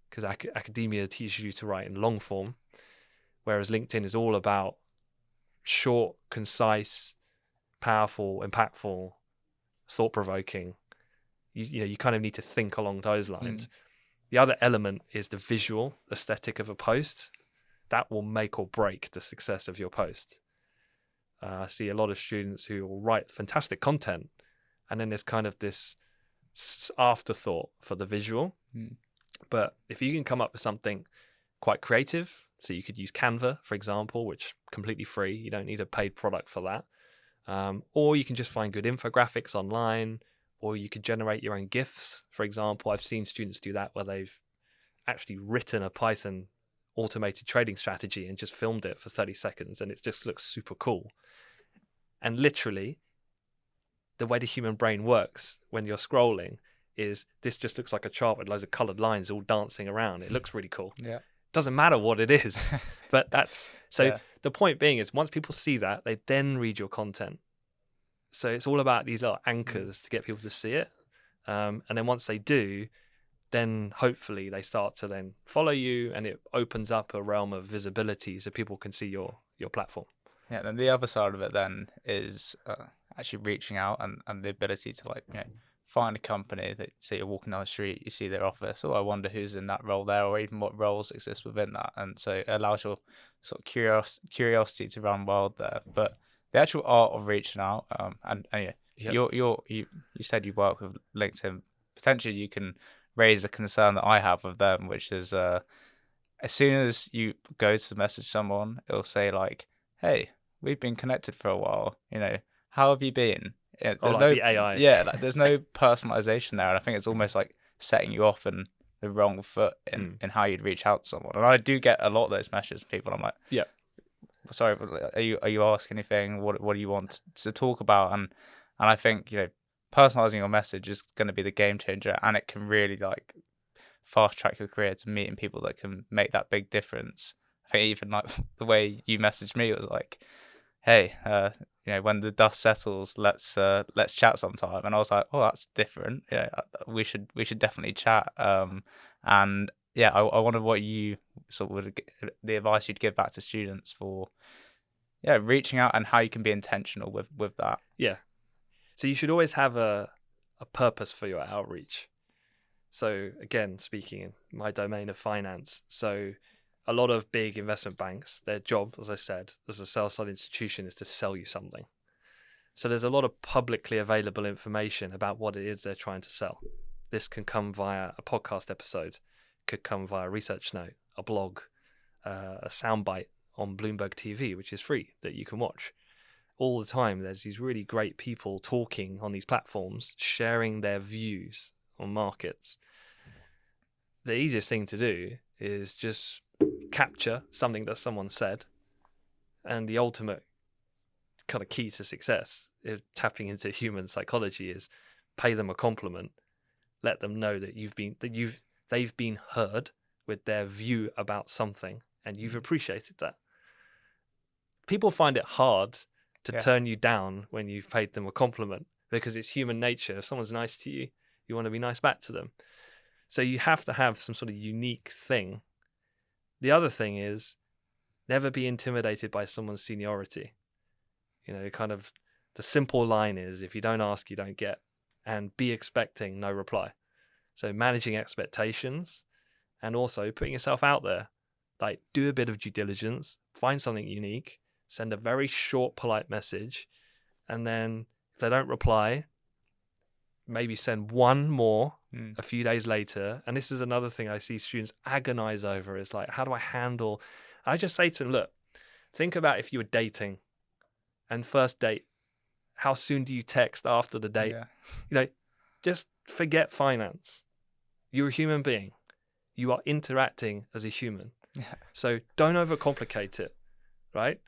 B: because academia teaches you to write in long form, whereas LinkedIn is all about short, concise, powerful, impactful, thought-provoking. You kind of need to think along those lines. The other element is the visual aesthetic of a post. That will make or break the success of your post. I see a lot of students who will write fantastic content, and then there's kind of this afterthought for the visual. But if you can come up with something quite creative, so you could use Canva, for example, which is completely free. You don't need a paid product for that. Or you can just find good infographics online, or you could generate your own GIFs. For example, I've seen students do that where they've actually written a Python automated trading strategy and just filmed it for 30 seconds, and it just looks super cool. And literally, the way the human brain works when you're scrolling is this just looks like a chart with loads of colored lines all dancing around. It looks really cool.
A: Yeah.
B: Doesn't matter what it is, but that's so. The point being is, once people see that, they then read your content. So it's all about these little anchors to get people to see it, and then once they do, then hopefully they start to then follow you, and it opens up a realm of visibility so people can see your platform.
A: Yeah, then the other side of it then is actually reaching out and the ability to like find a company that say you're walking down the street, you see their office, oh, I wonder who's in that role there, or even what roles exist within that, and so it allows your sort of curiosity to run wild there. But the actual art of reaching out, and
B: Yep.
A: you said you work with LinkedIn. Potentially, you can raise a concern that I have with them, which is as soon as you go to message someone, it'll say like, "Hey, we've been connected for a while. How have you been?"
B: Oh,
A: There's
B: like
A: no,
B: the AI.
A: yeah, like there's no personalization there, and I think it's almost like setting you off in the wrong foot in how you'd reach out to someone. And I do get a lot of those messages from people. I'm like,
B: Yeah.
A: sorry, but are you asking anything? What do you want to talk about? And I think personalizing your message is going to be the game changer, and it can really like fast track your career to meeting people that can make that big difference. I think even like the way you messaged me was like, "Hey, when the dust settles, let's chat sometime." And I was like, "Oh, that's different. Yeah, we should definitely chat." And yeah, I wonder what you sort of the advice you'd give back to students for reaching out and how you can be intentional with that.
B: Yeah. So you should always have a purpose for your outreach. So again, speaking in my domain of finance, so a lot of big investment banks, their job, as I said, as a sell-side institution, is to sell you something. So there's a lot of publicly available information about what it is they're trying to sell. This can come via a podcast episode, could come via a research note, a blog, a soundbite on Bloomberg TV, which is free that you can watch. All the time, there's these really great people talking on these platforms, sharing their views on markets. The easiest thing to do is just capture something that someone said, and the ultimate kind of key to success, if tapping into human psychology, is pay them a compliment, let them know that they've been heard with their view about something, and you've appreciated that. People find it hard to turn you down when you've paid them a compliment, because it's human nature. If someone's nice to you, you want to be nice back to them. So you have to have some sort of unique thing. The other thing is never be intimidated by someone's seniority. Kind of the simple line is, if you don't ask, you don't get, and be expecting no reply. So managing expectations and also putting yourself out there, like do a bit of due diligence, find something unique, send a very short, polite message, and then if they don't reply, maybe send one more a few days later. And this is another thing I see students agonize over, is like, how do I handle? I just say to them, look, think about if you were dating, and first date, how soon do you text after the date?
A: Yeah.
B: Just forget finance. You're a human being. You are interacting as a human.
A: Yeah.
B: So don't overcomplicate it, right?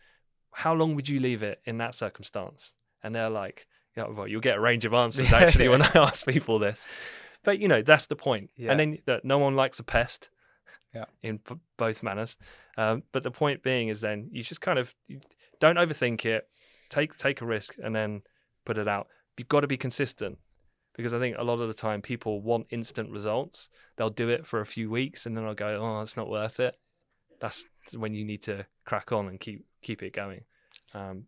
B: How long would you leave it in that circumstance? And they're like, well, you'll get a range of answers actually when I ask people this. But, that's the point.
A: Yeah.
B: And then no one likes a pest
A: in
B: both manners. But the point being is then you just kind of don't overthink it. Take a risk and then put it out. You've got to be consistent, because I think a lot of the time people want instant results. They'll do it for a few weeks and then they'll go, oh, it's not worth it. That's when you need to crack on and keep it going.
A: And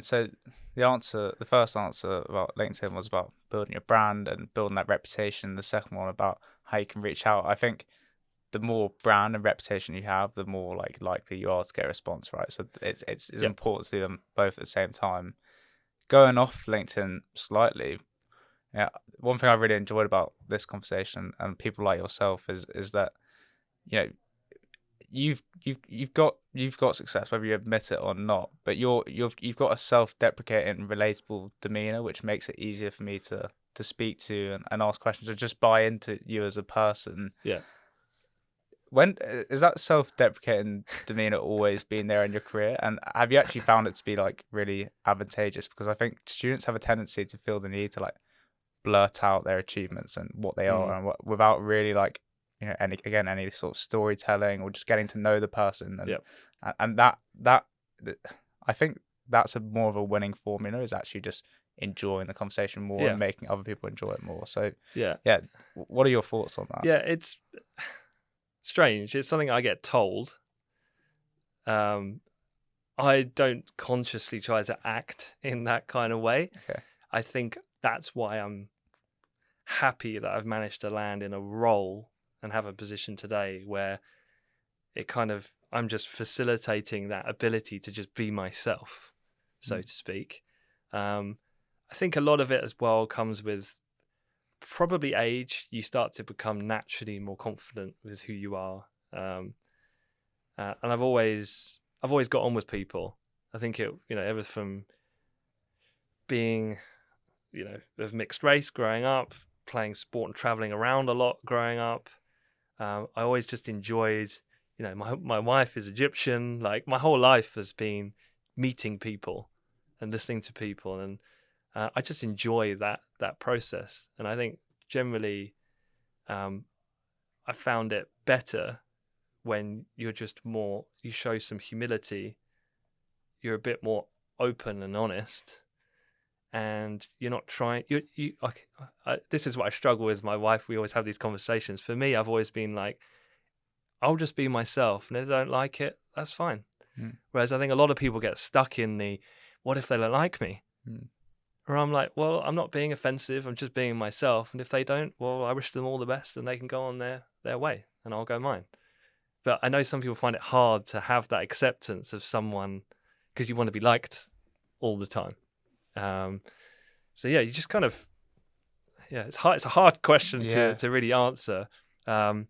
A: so the first answer about LinkedIn was about building your brand and building that reputation. The second one about how you can reach out. I think the more brand and reputation you have, the more likely you are to get a response, right? So it's important to do them both at the same time. Going off LinkedIn slightly, one thing I really enjoyed about this conversation and people like yourself is that you've got success whether you admit it or not, but you've got a self-deprecating, relatable demeanor, which makes it easier for me to speak to and ask questions or just buy into you as a person.
B: Yeah.
A: When is that self-deprecating demeanor always been there in your career, and have you actually found it to be really advantageous? Because I think students have a tendency to feel the need to blurt out their achievements and what they are, and without really any sort of storytelling or just getting to know the person, and that I think that's more of a winning formula, is actually just enjoying the conversation more and making other people enjoy it more. So what are your thoughts on that?
B: It's strange. It's something I get told. I I don't consciously try to act in that kind of way.
A: Okay.
B: I think that's why I'm happy that I've managed to land in a role and have a position today where I'm just facilitating that ability to just be myself, so to speak. I think a lot of it as well comes with probably age. You start to become naturally more confident with who you are. And I've always got on with people. I think ever from being, of mixed race growing up, playing sport and traveling around a lot growing up. I always just enjoyed, my wife is Egyptian. Like my whole life has been meeting people and listening to people, and I just enjoy that process. And I think generally, I found it better when you show some humility. You're a bit more open and honest, and you're not trying. This is what I struggle with my wife. We always have these conversations. For me, I've always been like, I'll just be myself, and if they don't like it, that's fine. Whereas I think a lot of people get stuck in the, what if they don't like me? Or I'm like, well, I'm not being offensive. I'm just being myself. And if they don't, well, I wish them all the best, and they can go on their way, and I'll go mine. But I know some people find it hard to have that acceptance of someone because you want to be liked all the time. So yeah, you just kind of, it's hard. It's a hard question to really answer. And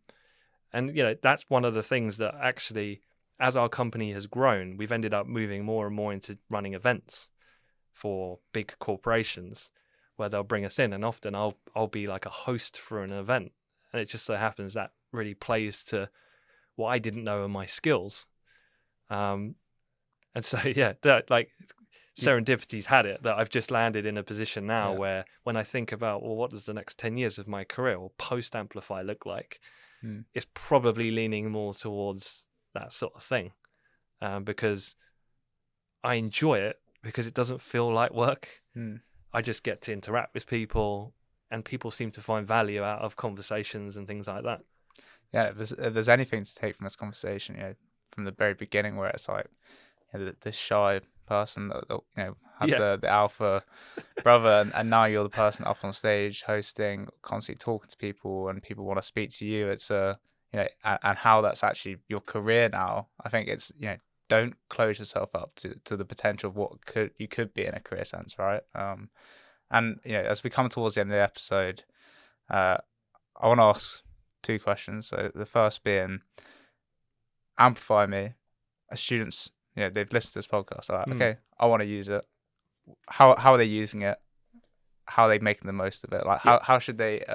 B: that's one of the things that actually, as our company has grown, we've ended up moving more and more into running events for big corporations where they'll bring us in, and often I'll be like a host for an event, and it just so happens that really plays to what I didn't know are my skills. And so that like serendipity's had it that I've just landed in a position now where when I think about, well, what does the next 10 years of my career or post Amplify look like? It's probably leaning more towards that sort of thing, because I enjoy it because it doesn't feel like work. I just get to interact with people, and people seem to find value out of conversations and things like that.
A: Yeah, if there's anything to take from this conversation, from the very beginning, where it's like, the shy person that had the alpha brother, and now you're the person up on stage hosting, constantly talking to people, and people want to speak to you. It's and how that's actually your career now. I think it's don't close yourself up to the potential of what you could be in a career sense, right? And as we come towards the end of the episode, I want to ask 2 questions. So the first being, AmplifyME, as students, they've listened to this podcast. They're like, okay, I want to use it. How are they using it? How are they making the most of it? Like, how should they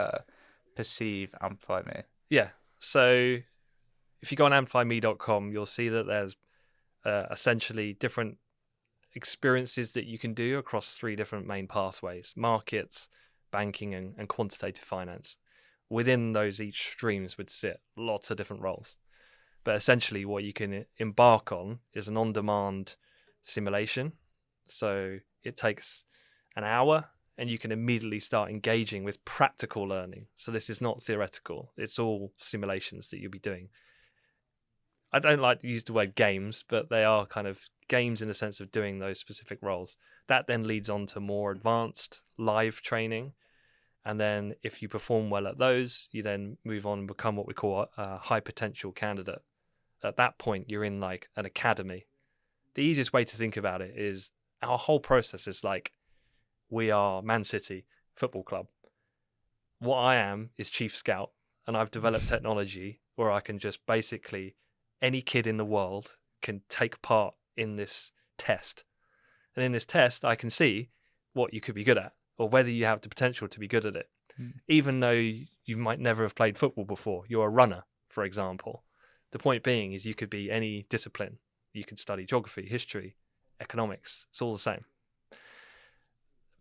A: perceive AmplifyME?
B: Yeah. So if you go on AmplifyMe.com, you'll see that there's essentially different experiences that you can do across 3 different main pathways: markets, banking, and quantitative finance. Within those, each streams would sit lots of different roles. But essentially what you can embark on is an on-demand simulation. So it takes an hour, and you can immediately start engaging with practical learning. So this is not theoretical. It's all simulations that you'll be doing. I don't like to use the word games, but they are kind of games in the sense of doing those specific roles. That then leads on to more advanced live training. And then if you perform well at those, you then move on and become what we call a high potential candidate. At that point, you're in like an academy. The easiest way to think about it is our whole process is like, we are Man City Football Club. What I am is chief scout, and I've developed technology where I can just basically, any kid in the world can take part in this test. And in this test, I can see what you could be good at, or whether you have the potential to be good at it. Even though you might never have played football before, you're a runner, for example. The point being is you could be any discipline. You could study geography, history, economics. It's all the same.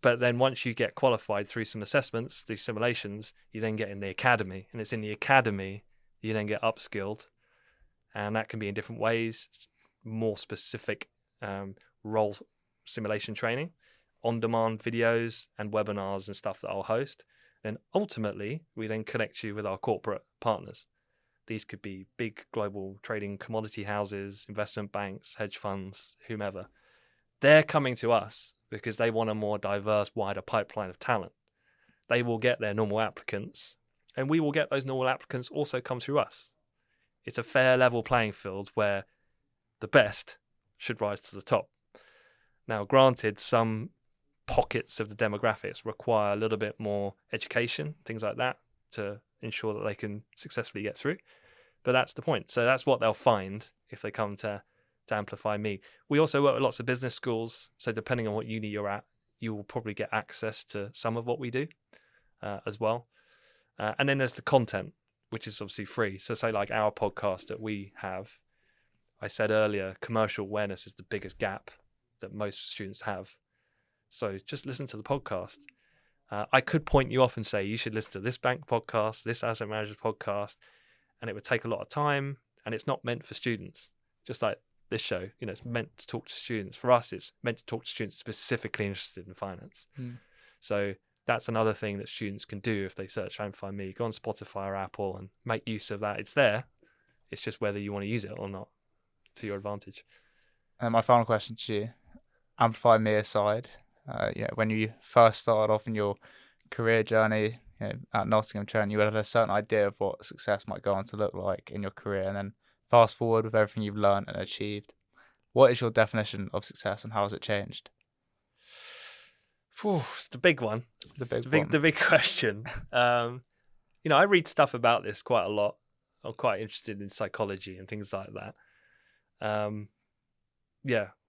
B: But then once you get qualified through some assessments, these simulations, you then get in the academy. And it's in the academy you then get upskilled. And that can be in different ways, more specific role simulation training, on-demand videos and webinars and stuff that I'll host. Then ultimately, we then connect you with our corporate partners. These could be big global trading commodity houses, investment banks, hedge funds, whomever. They're coming to us because they want a more diverse, wider pipeline of talent. They will get their normal applicants, and we will get those normal applicants also come through us. It's a fair level playing field where the best should rise to the top. Now, granted, some pockets of the demographics require a little bit more education, things like that, to ensure that they can successfully get through. But that's the point. So that's what they'll find if they come to AmplifyMe. We also work with lots of business schools. So depending on what uni you're at, you will probably get access to some of what we do as well. And then there's the content, which is obviously free. So say like our podcast that we have, I said earlier, commercial awareness is the biggest gap that most students have. So just listen to the podcast. I could point you off and say, you should listen to this bank podcast, this asset manager podcast, and it would take a lot of time, and it's not meant for students. Just like this show, it's meant to talk to students. For us, it's meant to talk to students specifically interested in finance. So that's another thing that students can do if they search AmplifyMe. Go on Spotify or Apple and make use of that. It's there. It's just whether you want to use it or not to your advantage.
A: And my final question to you, AmplifyMe aside, when you first started off in your career journey at Nottingham Trent, you had a certain idea of what success might go on to look like in your career, and then fast forward with everything you've learned and achieved. What is your definition of success, and how has it changed?
B: It's the big one.
A: The
B: big question. I read stuff about this quite a lot. I'm quite interested in psychology and things like that.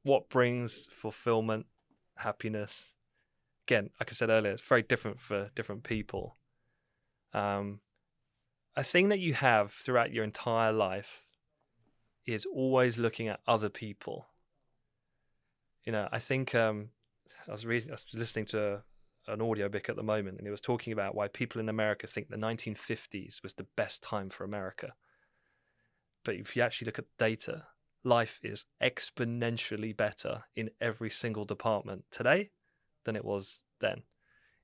B: What brings fulfillment, happiness? Again, like I said earlier, it's very different for different people. A thing that you have throughout your entire life is always looking at other people. I think I was listening to an audiobook at the moment, and it was talking about why people in America think the 1950s was the best time for America. But if you actually look at the data, life is exponentially better in every single department today than it was then.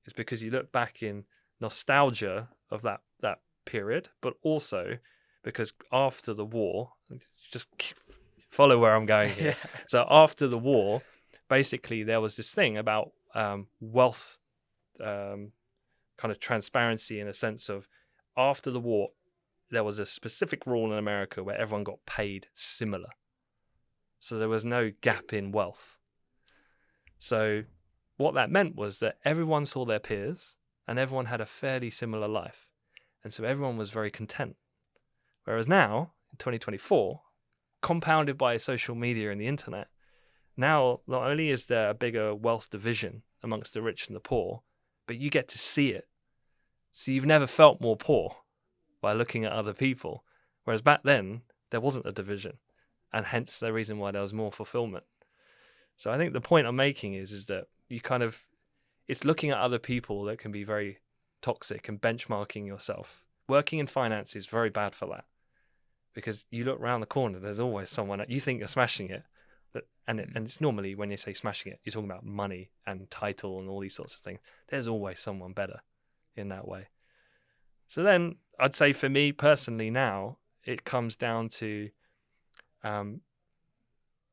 B: It's because you look back in nostalgia of that period, but also because after the war, just follow where I'm going here.
A: Yeah.
B: So after the war, basically there was this thing about wealth, kind of transparency, in a sense of after the war, there was a specific rule in America where everyone got paid similar. So there was no gap in wealth. So what that meant was that everyone saw their peers and everyone had a fairly similar life. And so everyone was very content. Whereas now, in 2024, compounded by social media and the internet, now not only is there a bigger wealth division amongst the rich and the poor, but you get to see it. So you've never felt more poor by looking at other people. Whereas back then, there wasn't a division. And hence the reason why there was more fulfillment. So I think the point I'm making is that you it's looking at other people that can be very toxic and benchmarking yourself. Working in finance is very bad for that, because you look around the corner, there's always someone, you think you're smashing it, and it's normally, when you say smashing it, you're talking about money and title and all these sorts of things. There's always someone better in that way. So then I'd say for me personally now, it comes down to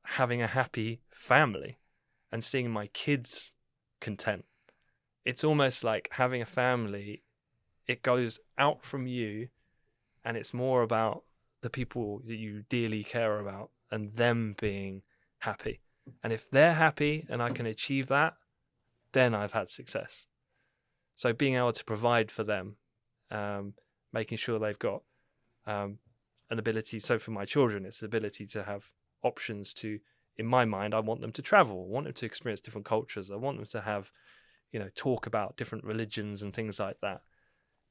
B: having a happy family and seeing my kids content. It's almost like having a family, it goes out from you and it's more about the people that you dearly care about and them being happy. And if they're happy and I can achieve that, then I've had success. So being able to provide for them, making sure they've got an ability. So for my children, it's the ability to have options to, in my mind, I want them to travel, I want them to experience different cultures. I want them to have, talk about different religions and things like that,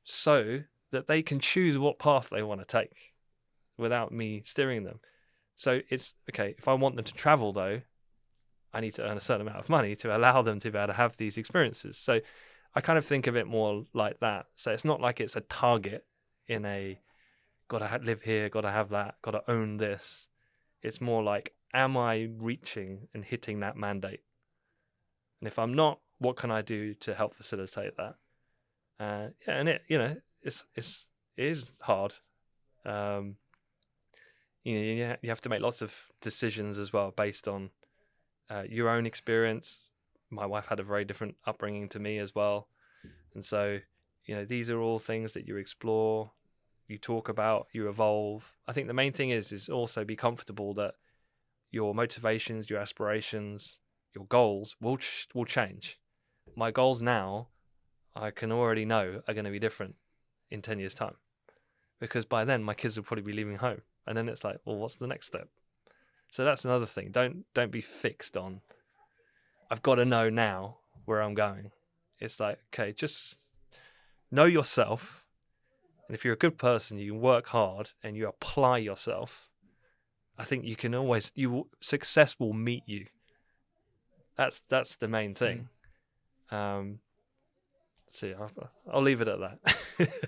B: so that they can choose what path they want to take without me steering them. So it's, okay, if I want them to travel though, I need to earn a certain amount of money to allow them to be able to have these experiences. So I kind of think of it more like that. So it's not like it's a target in a, gotta live here, gotta have that, gotta own this. It's more like, am I reaching and hitting that mandate? And if I'm not, what can I do to help facilitate that? And it is hard. You have to make lots of decisions as well based on your own experience. My wife had a very different upbringing to me as well, and so these are all things that you explore, you talk about, you evolve. I think the main thing is also be comfortable that your motivations, your aspirations, your goals will change. My goals now, I can already know, are going to be different in 10 years' time, because by then my kids will probably be leaving home, and then it's like, well, what's the next step? So that's another thing. Don't be fixed on, I've got to know now where I'm going. It's like, okay, just know yourself, and if you're a good person, you work hard and you apply yourself, I think success will meet you. That's the main thing. So yeah, I'll leave it at that.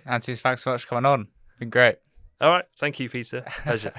A: Antis, thanks so much for coming on. Been great.
B: All right. Thank you, Peter. Pleasure.